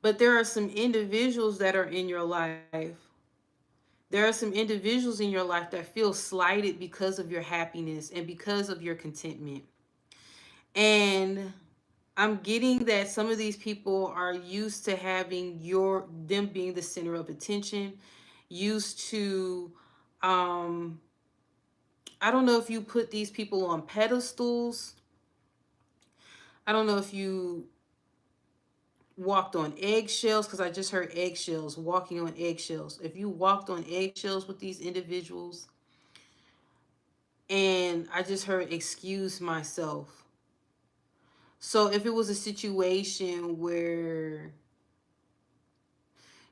But there are some individuals that are in your life. There are some individuals in your life that feel slighted because of your happiness and because of your contentment. And I'm getting that some of these people are used to having them being the center of attention, used to I don't know if you put these people on pedestals. I don't know if you walked on eggshells, because I just heard eggshells, walking on eggshells. If you walked on eggshells with these individuals, and I just heard excuse myself. So if it was a situation where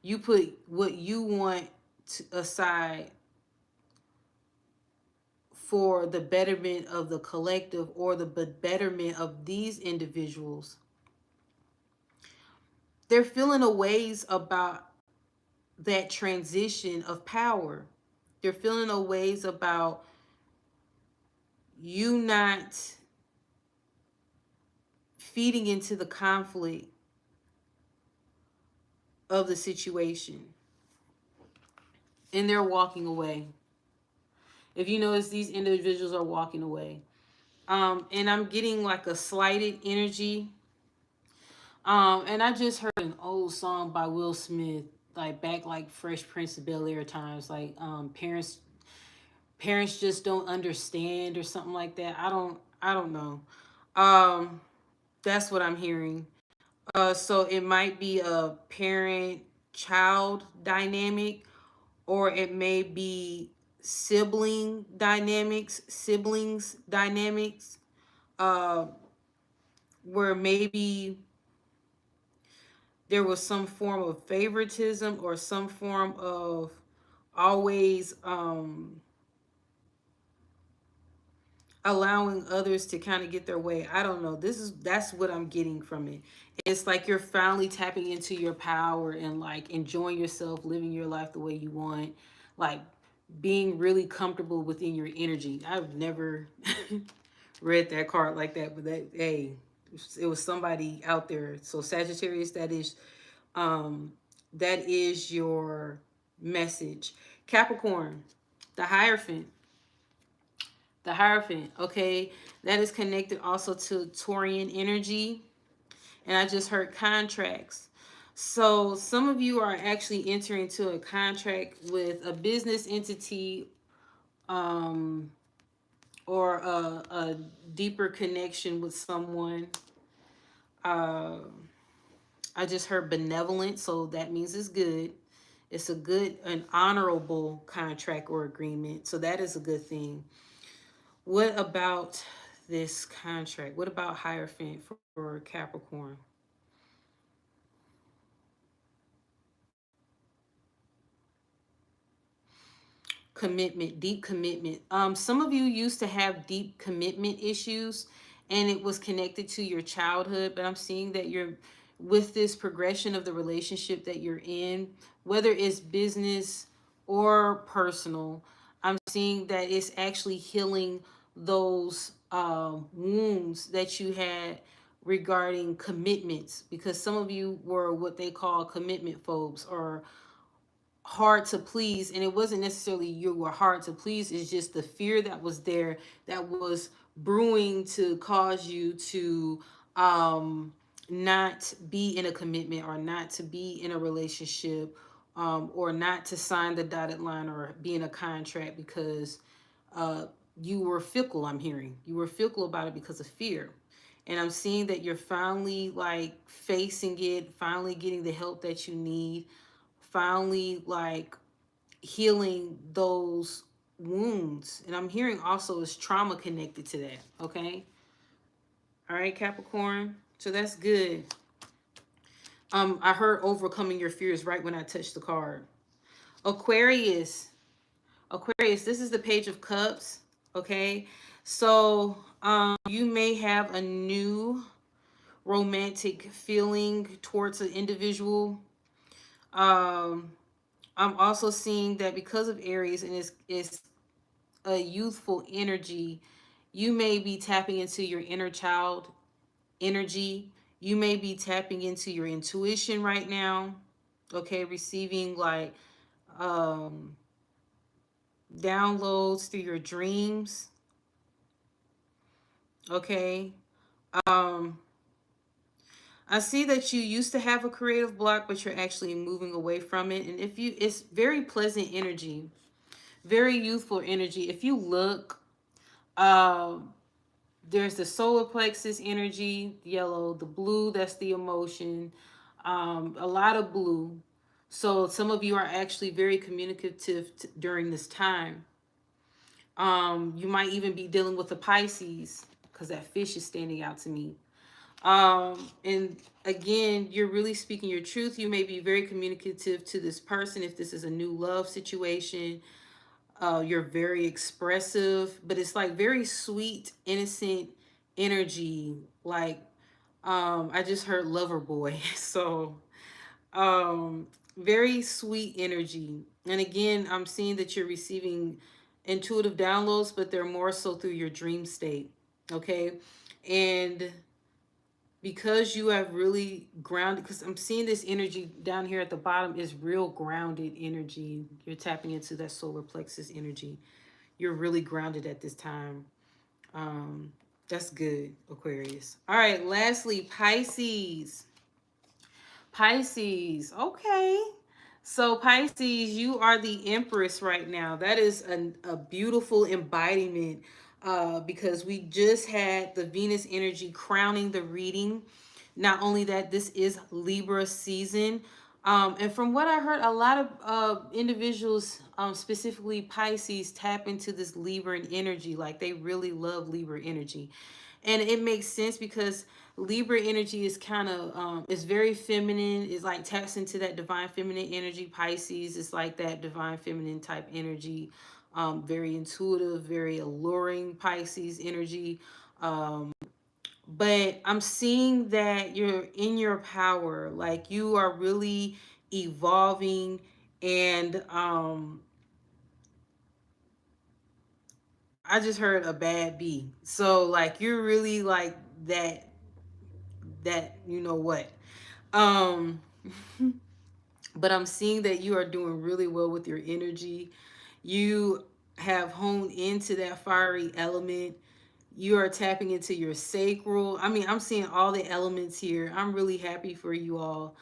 you put what you want aside for the betterment of the collective or the betterment of these individuals, they're feeling a ways about that transition of power. They're feeling a ways about you not feeding into the conflict of the situation. And they're walking away. If you notice, these individuals are walking away. And I'm getting like a slighted energy. And I just heard an old song by Will Smith, like back like Fresh Prince of Bel-Air times, like parents just don't understand or something like that. I don't know. Um, that's what I'm hearing. So it might be a parent child dynamic, or it may be siblings dynamics, uh, where maybe there was some form of favoritism or some form of always allowing others to kind of get their way. I don't know. That's what I'm getting from it. It's like you're finally tapping into your power and like enjoying yourself, living your life the way you want, like being really comfortable within your energy. I've never read that card like that, but that, hey, it was somebody out there. So Sagittarius, um that is your message. Capricorn, the Hierophant. The Hierophant, okay, that is connected also to Taurian energy. And I just heard contracts. So some of you are actually entering into a contract with a business entity, um, or a deeper connection with someone. Uh, I just heard benevolent, so that means it's good. It's a good, an honorable contract or agreement. So that is a good thing. What about this contract? What about Hierophant for Capricorn? Commitment, deep commitment. Some of you used to have deep commitment issues and it was connected to your childhood, but I'm seeing that you're with this progression of the relationship that you're in, whether it's business or personal. I'm seeing that it's actually healing those wounds that you had regarding commitments, because some of you were what they call commitment phobes or hard to please, and it wasn't necessarily you were hard to please, it's just the fear that was there that was brewing to cause you to not be in a commitment or not to be in a relationship, or not to sign the dotted line or be in a contract because uh, you were fickle. I'm hearing you were fickle about it because of fear, and I'm seeing that you're finally like facing it, finally getting the help that you need, finally like healing those wounds. And I'm hearing also is trauma connected to that. Okay. All right, Capricorn. So that's good. I heard overcoming your fears right when I touched the card. Aquarius. Aquarius, this is the Page of Cups. Okay. So you may have a new romantic feeling towards an individual. Um, I'm also seeing that because of Aries and it's a youthful energy, you may be tapping into your inner child energy. You may be tapping into your intuition right now. Okay, receiving like um downloads through your dreams. Okay. Um I see that you used to have a creative block, but you're actually moving away from it. And if you, it's very pleasant energy, very youthful energy. If you look, um, there's the solar plexus energy, yellow, the blue, that's the emotion, a lot of blue. So some of you are actually very communicative during this time. You might even be dealing with a Pisces because that fish is standing out to me. And again, you're really speaking your truth. You may be very communicative to this person if this is a new love situation. You're very expressive, but it's like very sweet, innocent energy. Like, I just heard lover boy. So, um, very sweet energy. And again, I'm seeing that you're receiving intuitive downloads, but they're more so through your dream state. Okay. And because you have really grounded, because I'm seeing this energy down here at the bottom is real grounded energy. You're tapping into that solar plexus energy. You're really grounded at this time. Um, that's good, Aquarius. All right, lastly, Pisces. Pisces, okay. So Pisces, you are the Empress right now. That is a beautiful embodiment, because we just had the Venus energy crowning the reading. Not only that, this is Libra season. And from what I heard, a lot of individuals, specifically Pisces, tap into this Libran energy. Like they really love Libra energy. And it makes sense because Libra energy is kind of, it's very feminine. It's like taps into that divine feminine energy. Pisces is like that divine feminine type energy. Very intuitive, very alluring Pisces energy. Um, but I'm seeing that you're in your power, like you are really evolving, and I just heard a bad B. So like you're really like that you know what. Um but I'm seeing that you are doing really well with your energy. You have honed into that fiery element. You are tapping into your sacral. I mean, I'm seeing all the elements here. I'm really happy for you all.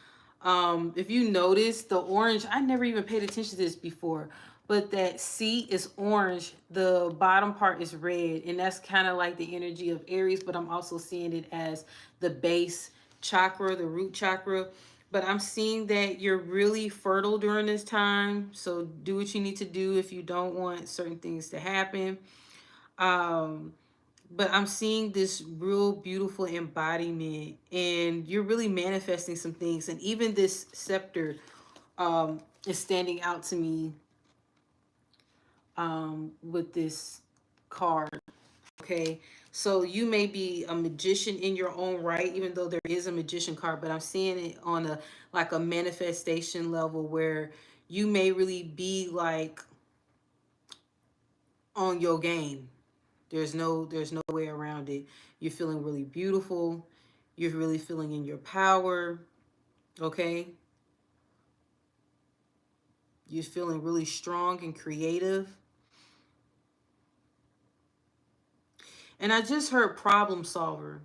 If you notice the orange, I never even paid attention to this before, but that seat is orange. The bottom part is red, and that's kind of like the energy of Aries, but I'm also seeing it as the base chakra, the root chakra. But I'm seeing that you're really fertile during this time. So do what you need to do if you don't want certain things to happen. Um, but I'm seeing this real beautiful embodiment, and you're really manifesting some things. And even this scepter is standing out to me with this card. Okay, so you may be a magician in your own right, even though there is a magician card, but I'm seeing it on a like a manifestation level where you may really be like on your game. There's no way around it. You're feeling really beautiful. You're really feeling in your power. Okay? You're feeling really strong and creative. And I just heard problem solver.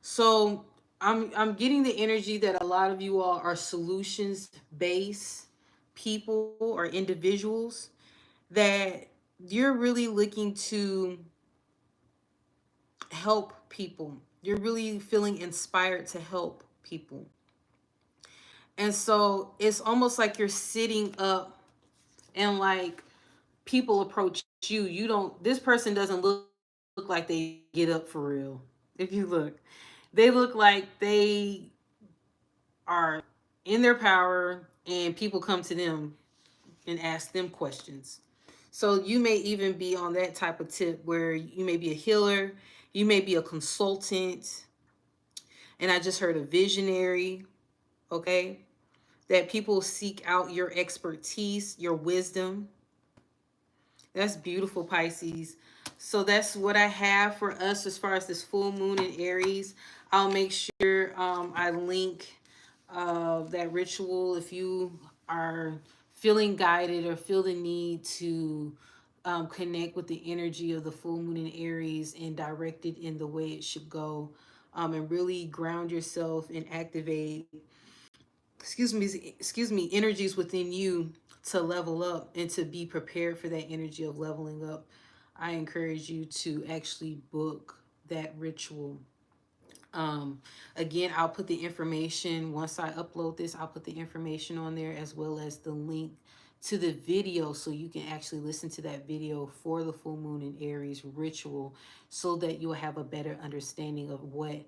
So I'm getting the energy that a lot of you all are solutions based people or individuals, that you're really looking to help people. You're really feeling inspired to help people. And so it's almost like you're sitting up, and like people approach you. You don't, this person doesn't look like they get up for real. If you look, they look like they are in their power, and people come to them and ask them questions. So you may even be on that type of tip where you may be a healer, you may be a consultant, and I just heard a visionary, okay? That people seek out your expertise, your wisdom. That's beautiful, Pisces. So that's what I have for us as far as this full moon in Aries. I'll make sure I link that ritual if you are feeling guided or feel the need to connect with the energy of the full moon in Aries and direct it in the way it should go, and really ground yourself and activate, energies within you to level up and to be prepared for that energy of leveling up. I encourage you to actually book that ritual. um Again, I'll put the information once I upload this. I'll put the information on there as well as the link to the video, so you can actually listen to that video for the full moon in Aries ritual, so that you'll have a better understanding of what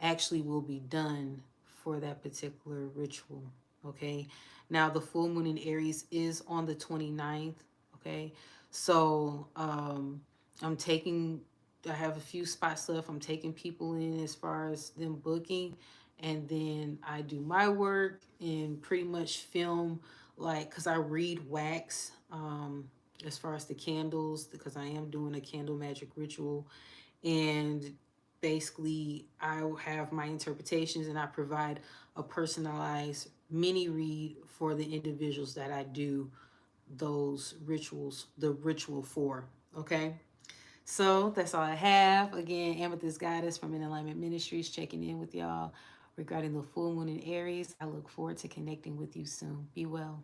actually will be done for that particular ritual. Okay, now the full moon in Aries is on the 29th. Okay, so I'm taking, I have a few spots left. I'm taking people in as far as them booking, and then I do my work and pretty much film, like, because I read wax as far as the candles, because I am doing a candle magic ritual. And basically I have my interpretations, and I provide a personalized mini read for the individuals that I do those rituals, the ritual for. Okay, so that's all I have. Again, Amethyst Goddess from InAlignment Ministries checking in with y'all regarding the full moon in Aries. I look forward to connecting with you soon. Be well.